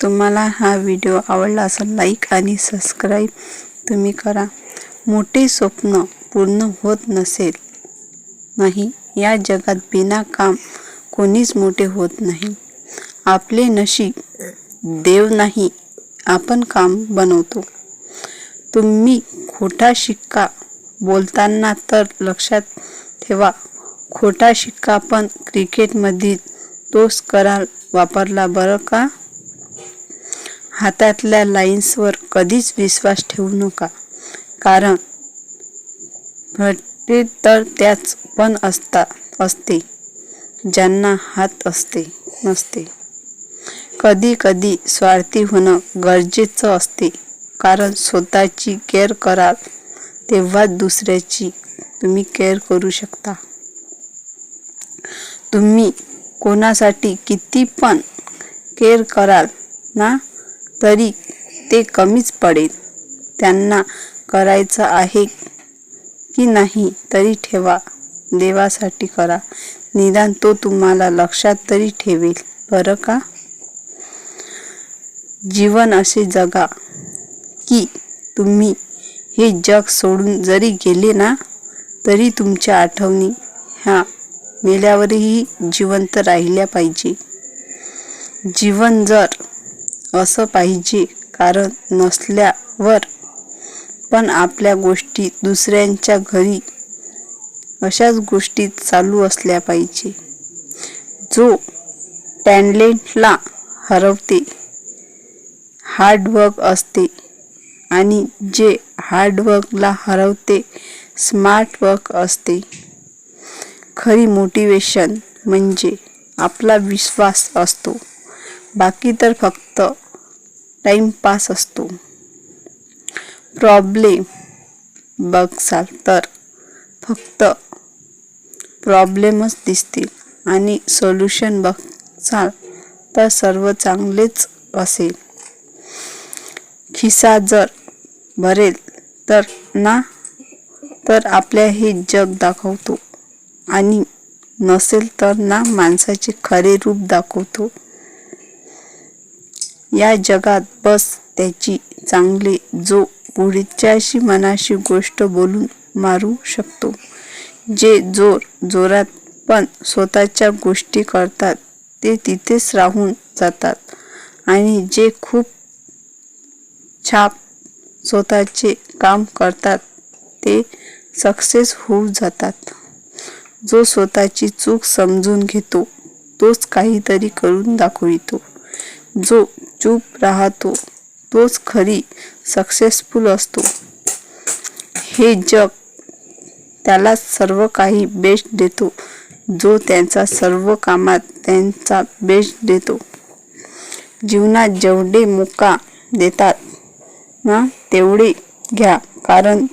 तुम्हाला हा व्हिडिओ आवडला असेल लाईक आणि सबस्क्राईब तुम्ही करा. मोठे स्वप्न पूर्ण होत नाही. या जगात बिना काम कोणीच मोठे होत नाही. आपले नशीब देव नाही, आपण काम बनवतो. तुम्ही खोटा शिक्का बोलताना तर लक्षात ठेवा, खोटा शिक्का पण क्रिकेटमधील तोच कराल वापरला बरं का. हातातल्या लाईन्सवर कधीच विश्वास ठेवू नका, कारण फटे तर त्याच पण असते ज्यांना हात नसते. कधी कधी स्वार्थी होणं गरजेचं असते, कारण स्वतःची केअर कराल तेव्हाच दुसऱ्याची तुम्ही केअर करू शकता. तुम्ही कोणासाठी किती पण केअर कराल ना, तरी ते कमीच पडेल. त्यांना करायचं आहे की नाही तरी ठेवा, देवासाठी करा, निदान तो तुम्हाला लक्षात तरी ठेवेल बरं का. जीवन असे जगा की तुम्ही हे जग सोडून जरी गेले ना, तरी तुमच्या आठवणी ह्या मेल्यावरही जिवंत राहिल्या पाहिजे. जीवन जर असं पाहिजे, कारण नसल्यावर पण आपल्या गोष्टी दुसऱ्यांच्या घरी अशाच गोष्टी चालू असल्या पाहिजे. जो टॅलेंटला हरवते हार्डवर्क असते, आणि जे हार्डवर्कला हरवते स्मार्ट वर्क असते. खरी मोटिवेशन म्हणजे आपला विश्वास असतो, बाकी तर फक्त टाइमपास असतो. प्रॉब्लेम बघसाल तर फक्त प्रॉब्लेमच दिसतील, आणि सोल्युशन बघसाल तर सर्व चांगलेच असेल. खिसा जर भरेल तर तर आपल्या हे जग दाखवतो, आणि नसेल तर माणसाचे खरे रूप दाखवतो. या जगात बस त्याची चांगले जो पुढच्याशी मनाशी गोष्ट बोलून मारू शकतो. जे जोरात पण स्वतःच्या गोष्टी करतात ते तिथेच राहून जातात, आणि जे खूप छाप स्वतःचे काम करतात ते सक्सेस होऊन जातात. जो स्वतःची चूक समजून घेतो तोच काहीतरी करून दाखवितो. जो चूप राहतो तोच खरी सक्सेसफुल असतो. हे जग त्याला सर्व काही बेस्ट देतो जो त्याच्या सर्व कामात त्यांचा बेस्ट देतो. जीवनात जेवढे मौका देतात ना, तेवढे घ्या, कारण